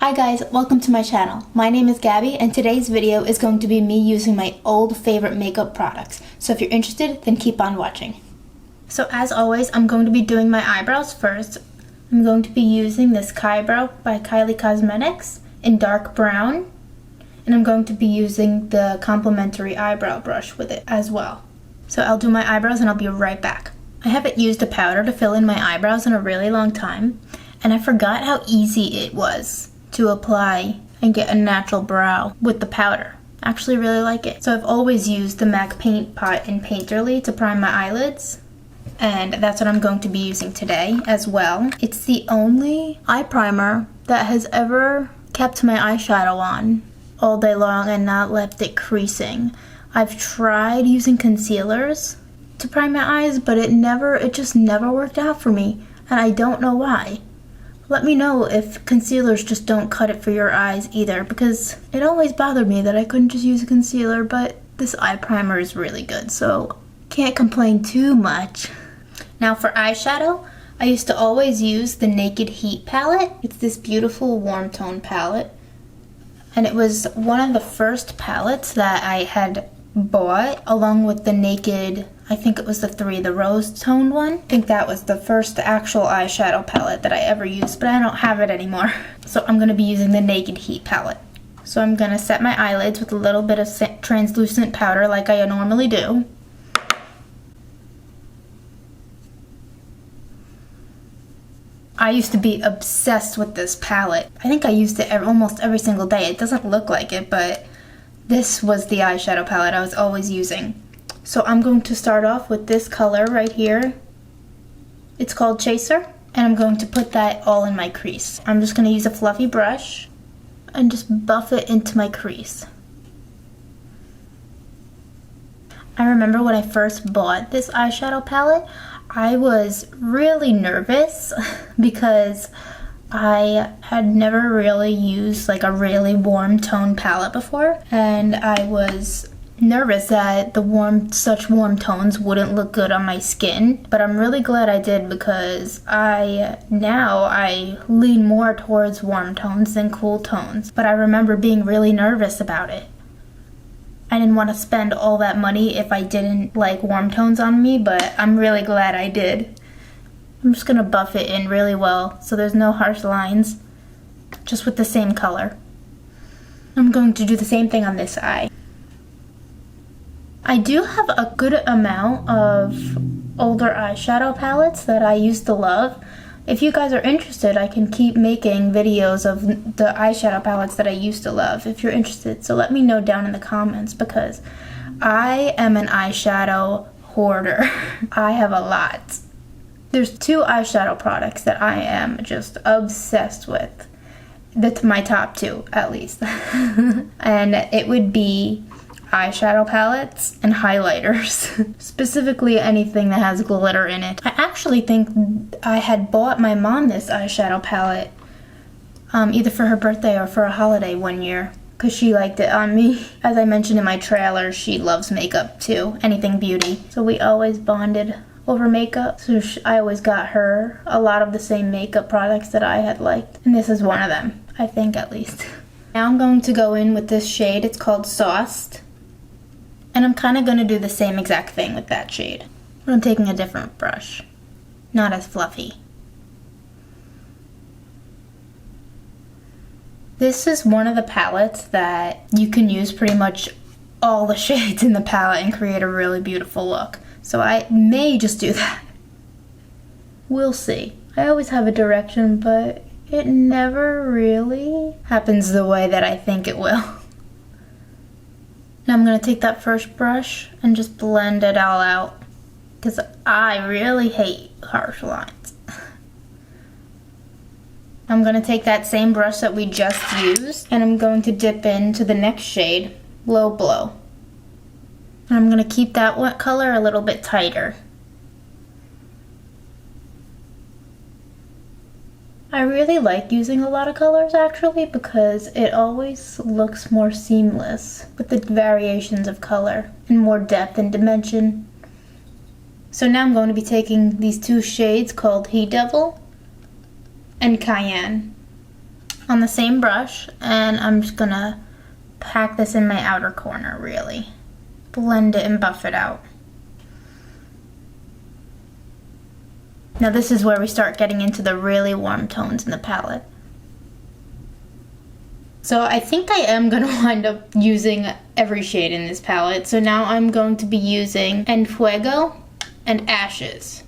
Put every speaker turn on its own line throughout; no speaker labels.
Hi guys, welcome to my channel. My name is Gabby and today's video is going to be me using my old favorite makeup products. So if you're interested, then keep on watching. So as always, I'm going to be doing my eyebrows first. I'm going to be using this Kybrow by Kylie Cosmetics in dark brown. And I'm going to be using the complimentary eyebrow brush with it as well. So I'll do my eyebrows and I'll be right back. I haven't used a powder to fill in my eyebrows in a really long time. And I forgot how easy it was to apply and get a natural brow with the powder. I actually really like it. So I've always used the MAC Paint Pot in Painterly to prime my eyelids. And that's what I'm going to be using today as well. It's the only eye primer that has ever kept my eyeshadow on all day long and not left it creasing. I've tried using concealers to prime my eyes, but it just never worked out for me. And I don't know why. Let me know if concealers just don't cut it for your eyes either, because it always bothered me that I couldn't just use a concealer, but this eye primer is really good, so can't complain too much. Now for eyeshadow, I used to always use the Naked Heat palette. It's this beautiful warm tone palette, and it was one of the first palettes that I had bought along with the Naked, I think it was the rose toned one. I think that was the first actual eyeshadow palette that I ever used, but I don't have it anymore. So I'm going to be using the Naked Heat palette. So I'm going to set my eyelids with a little bit of translucent powder like I normally do. I used to be obsessed with this palette. I think I used it almost every single day. It doesn't look like it, but this was the eyeshadow palette I was always using. So I'm going to start off with this color right here. It's called Chaser, and I'm going to put that all in my crease. I'm just going to use a fluffy brush and just buff it into my crease. I remember when I first bought this eyeshadow palette, I was really nervous because I had never really used like a really warm tone palette before, and I was nervous that such warm tones wouldn't look good on my skin, but I'm really glad I did, because now I lean more towards warm tones than cool tones. But I remember being really nervous about it. I didn't want to spend all that money if I didn't like warm tones on me, but I'm really glad I did. I'm just gonna buff it in really well so there's no harsh lines, just with the same color. I'm going to do the same thing on this eye. I do have a good amount of older eyeshadow palettes that I used to love. If you guys are interested, I can keep making videos of the eyeshadow palettes that I used to love if you're interested. So let me know down in the comments, because I am an eyeshadow hoarder. I have a lot. There's 2 eyeshadow products that I am just obsessed with. That's my top 2, at least. And it would be eyeshadow palettes and highlighters. Specifically anything that has glitter in it. I actually think I had bought my mom this eyeshadow palette either for her birthday or for a holiday one year, because she liked it on me. As I mentioned in my trailer, she loves makeup too, anything beauty. So we always bonded over makeup, so I always got her a lot of the same makeup products that I had liked, and this is one of them, I think, at least. Now I'm going to go in with this shade. It's called Sauced, and I'm kind of going to do the same exact thing with that shade, but I'm taking a different brush, not as fluffy. This is one of the palettes that you can use pretty much all the shades in the palette and create a really beautiful look. So I may just do that. We'll see. I always have a direction, but it never really happens the way that I think it will. Now I'm going to take that first brush and just blend it all out, because I really hate harsh lines. I'm going to take that same brush that we just used, and I'm going to dip into the next shade, Low Blow. And I'm going to keep that one color a little bit tighter. I really like using a lot of colors actually, because it always looks more seamless with the variations of color and more depth and dimension. So now I'm going to be taking these 2 shades called He Devil and Cayenne. on the same brush, and I'm just gonna pack this in my outer corner, really. Blend it and buff it out. Now this is where we start getting into the really warm tones in the palette. So I think I am going to wind up using every shade in this palette. So now I'm going to be using En Fuego and Ashes,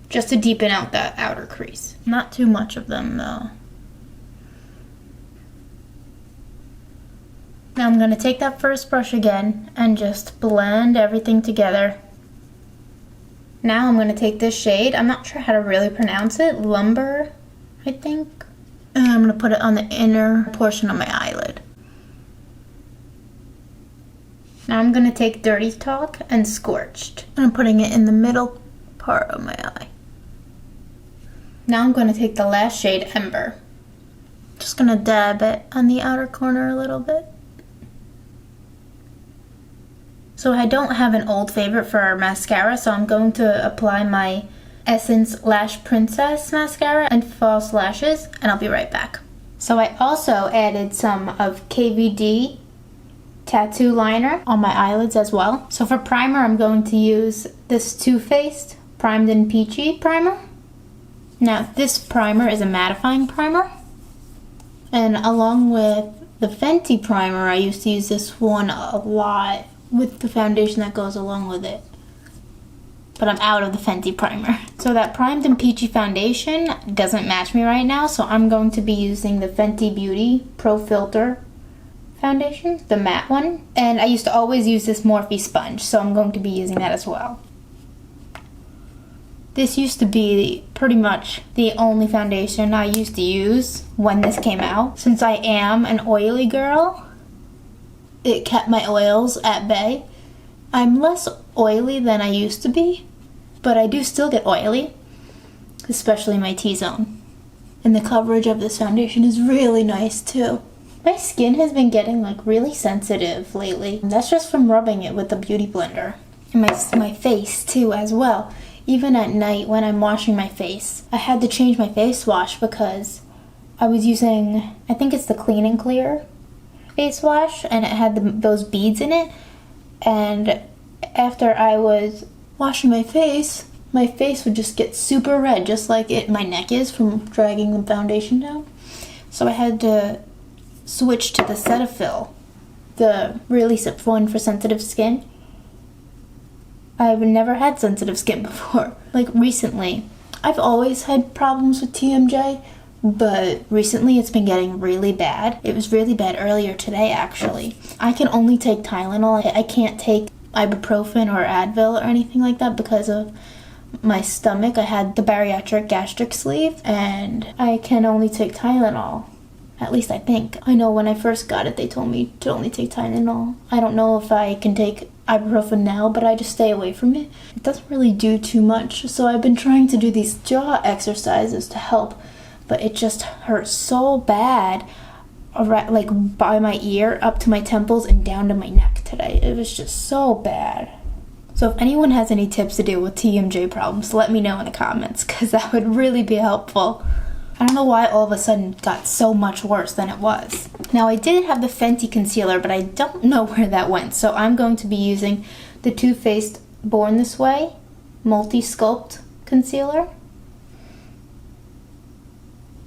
just to deepen out that outer crease. Not too much of them though. Now I'm going to take that first brush again and just blend everything together. Now I'm going to take this shade, I'm not sure how to really pronounce it, Lumber, I think. And I'm going to put it on the inner portion of my eyelid. Now I'm going to take Dirty Talk and Scorched. And I'm putting it in the middle part of my eye. Now I'm going to take the last shade, Ember. Just going to dab it on the outer corner a little bit. So I don't have an old favorite for our mascara, so I'm going to apply my Essence Lash Princess mascara and false lashes, and I'll be right back. So I also added some of KVD tattoo liner on my eyelids as well. So for primer, I'm going to use this Too Faced Primed in Peachy primer. Now this primer is a mattifying primer, and along with the Fenty primer, I used to use this one a lot with the foundation that goes along with it. But I'm out of the Fenty primer. So that Primed and Peachy foundation doesn't match me right now, so I'm going to be using the Fenty Beauty Pro Filt'r foundation, the matte one. And I used to always use this Morphe sponge, so I'm going to be using that as well. This used to be pretty much the only foundation I used to use when this came out. Since I am an oily girl, it kept my oils at bay. I'm less oily than I used to be, but I do still get oily, especially my T-zone. And the coverage of this foundation is really nice too. My skin has been getting like really sensitive lately. That's just from rubbing it with the beauty blender. And my face too as well. Even at night when I'm washing my face, I had to change my face wash because I was using, I think it's the Clean and Clear face wash, and it had those beads in it. And after I was washing my face would just get super red, just like my neck is from dragging the foundation down. So I had to switch to the Cetaphil, the really one for sensitive skin. I've never had sensitive skin before. Like recently, I've always had problems with TMJ, but recently it's been getting really bad. It was really bad earlier today, actually. I can only take Tylenol. I can't take ibuprofen or Advil or anything like that because of my stomach. I had the bariatric gastric sleeve, and I can only take Tylenol. At least I think. I know when I first got it, they told me to only take Tylenol. I don't know if I can take ibuprofen now, but I just stay away from it. It doesn't really do too much, so I've been trying to do these jaw exercises to help, but it just hurts so bad, like by my ear, up to my temples, and down to my neck today. It was just so bad. So if anyone has any tips to deal with TMJ problems, let me know in the comments, because that would really be helpful. I don't know why all of a sudden it got so much worse than it was. Now I did have the Fenty concealer, but I don't know where that went. So I'm going to be using the Too Faced Born This Way Multi-Sculpt Concealer.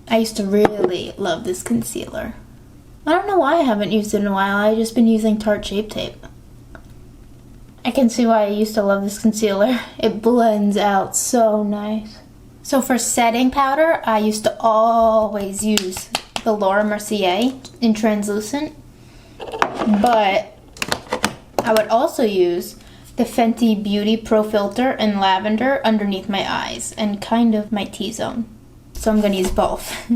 I used to really love this concealer. I don't know why I haven't used it in a while. I've just been using Tarte Shape Tape. I can see why I used to love this concealer. It blends out so nice. So for setting powder, I used to always use the Laura Mercier in translucent, but I would also use the Fenty Beauty Pro Filt'r in Lavendar underneath my eyes and kind of my T-zone. So I'm going to use both.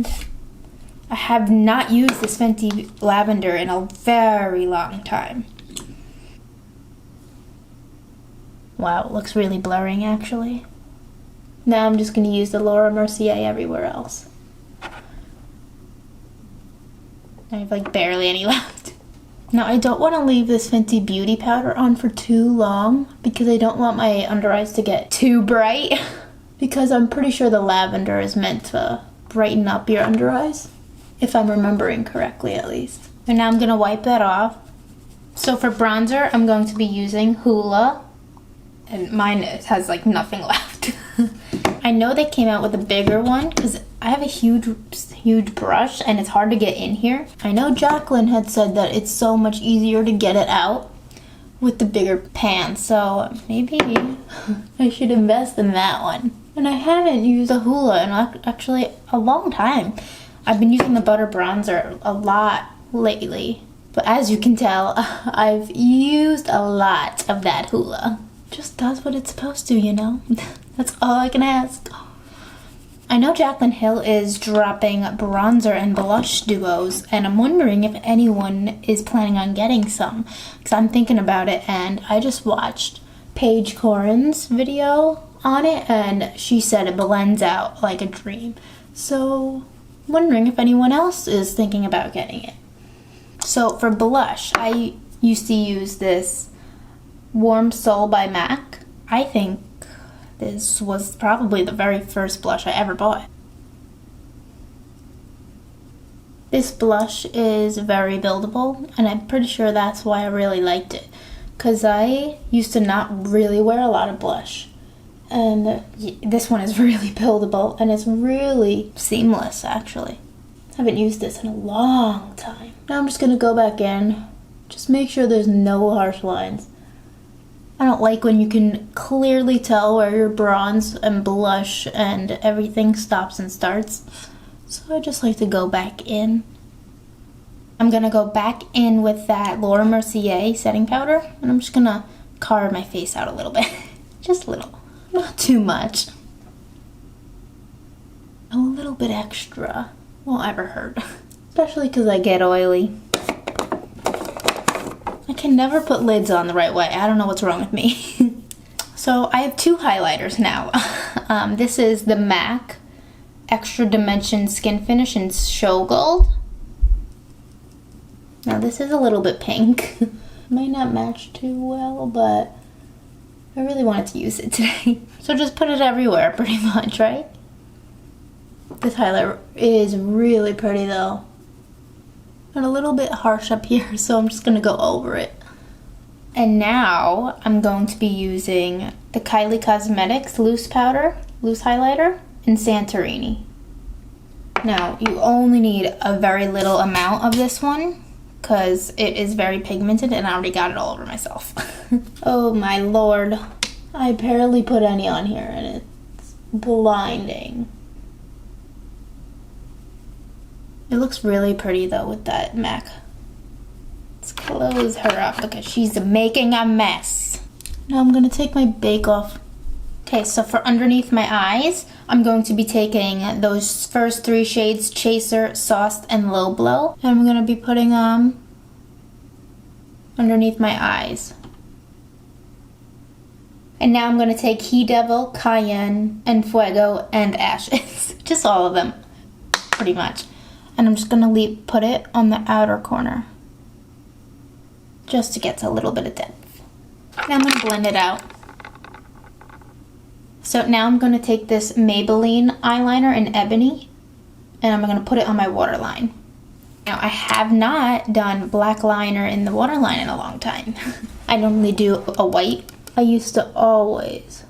I have not used this Fenty Lavendar in a very long time. Wow, it looks really blurring actually. Now I'm just going to use the Laura Mercier everywhere else. I have like barely any left. Now I don't want to leave this Fenty Beauty powder on for too long because I don't want my under eyes to get too bright. Because I'm pretty sure the lavender is meant to brighten up your under eyes. if I'm remembering correctly at least. And now I'm gonna wipe that off. So for bronzer, I'm going to be using Hoola, and mine has like nothing left. I know they came out with a bigger one because I have a huge brush and it's hard to get in here. I know Jacqueline had said that it's so much easier to get it out with the bigger pan, so maybe I should invest in that one. And I haven't used a Hoola in actually a long time. I've been using the butter bronzer a lot lately, but as you can tell, I've used a lot of that Hoola. Just does what it's supposed to, you know? That's all I can ask. I know Jaclyn Hill is dropping bronzer and blush duos, and I'm wondering if anyone is planning on getting some, because I'm thinking about it, and I just watched Paige Corin's video on it, and she said it blends out like a dream. So, wondering if anyone else is thinking about getting it. So for blush, I used to use this Warm Soul by MAC. I think this was probably the very first blush I ever bought. This blush is very buildable, and I'm pretty sure that's why I really liked it, because I used to not really wear a lot of blush, and this one is really buildable, and it's really seamless actually. I haven't used this in a long time. Now I'm just going to go back in, just make sure there's no harsh lines. I don't like when you can clearly tell where your bronze and blush and everything stops and starts. So I just like to go back in. I'm gonna go back in with that Laura Mercier setting powder, and I'm just gonna carve my face out a little bit. Just a little, not too much. A little bit extra won't ever hurt, especially because I get oily. I can never put lids on the right way. I don't know what's wrong with me. So I have two highlighters now. This is the MAC Extra Dimension Skin Finish in Show Gold. Now this is a little bit pink. Might not match too well, but I really wanted to use it today. So just put it everywhere pretty much, right? This highlighter is really pretty though. And a little bit harsh up here, so I'm just gonna go over it. And now I'm going to be using the Kylie Cosmetics loose highlighter in Santorini. Now you only need a very little amount of this one because it is very pigmented and I already got it all over myself. Oh my lord, I barely put any on here and it's blinding. It looks really pretty though with that MAC. Let's close her up because she's making a mess. Now I'm gonna take my bake off. Okay, so for underneath my eyes, I'm going to be taking those first three shades, Chaser, Sauced, and Low Blow. And I'm gonna be putting them underneath my eyes. And now I'm gonna take He Devil, Cayenne, and Fuego, and Ashes. Just all of them, pretty much. And I'm just gonna put it on the outer corner, just to get a little bit of depth. Now I'm gonna blend it out. So now I'm gonna take this Maybelline eyeliner in Ebony, and I'm gonna put it on my waterline. Now I have not done black liner in the waterline in a long time. I normally do a white. I used to always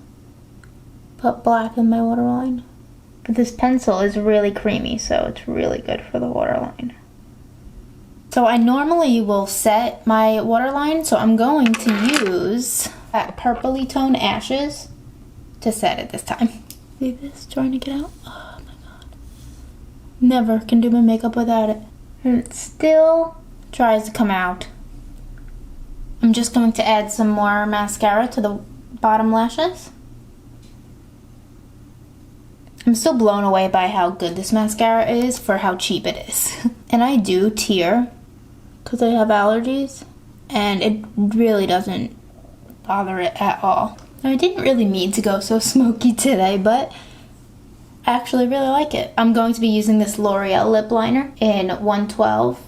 put black in my waterline. But this pencil is really creamy, so it's really good for the waterline. So I normally will set my waterline, so I'm going to use that purpley tone Ashes to set it this time. See this trying to get out? Oh my god. Never can do my makeup without it. And it still tries to come out. I'm just going to add some more mascara to the bottom lashes. I'm still blown away by how good this mascara is for how cheap it is. And I do tear because I have allergies, and it really doesn't bother it at all. Now, I didn't really mean to go so smoky today, but I actually really like it. I'm going to be using this L'Oreal lip liner in 112.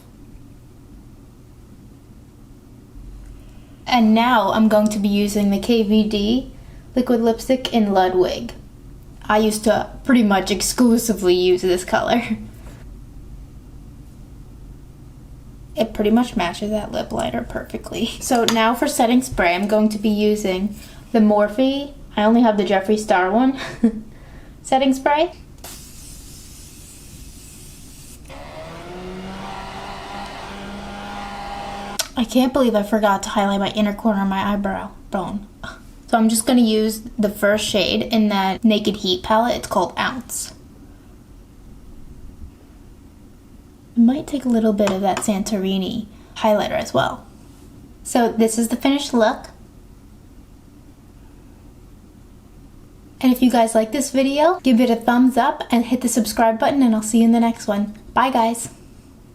And now I'm going to be using the KVD liquid lipstick in Ludwig. I used to pretty much exclusively use this color. It pretty much matches that lip liner perfectly. So now for setting spray, I'm going to be using the Morphe. I only have the Jeffree Star one. Setting spray. I can't believe I forgot to highlight my inner corner of my eyebrow bone. So I'm just going to use the first shade in that Naked Heat palette. It's called Ounce. I might take a little bit of that Santorini highlighter as well. So this is the finished look. And if you guys like this video, give it a thumbs up and hit the subscribe button, and I'll see you in the next one. Bye guys!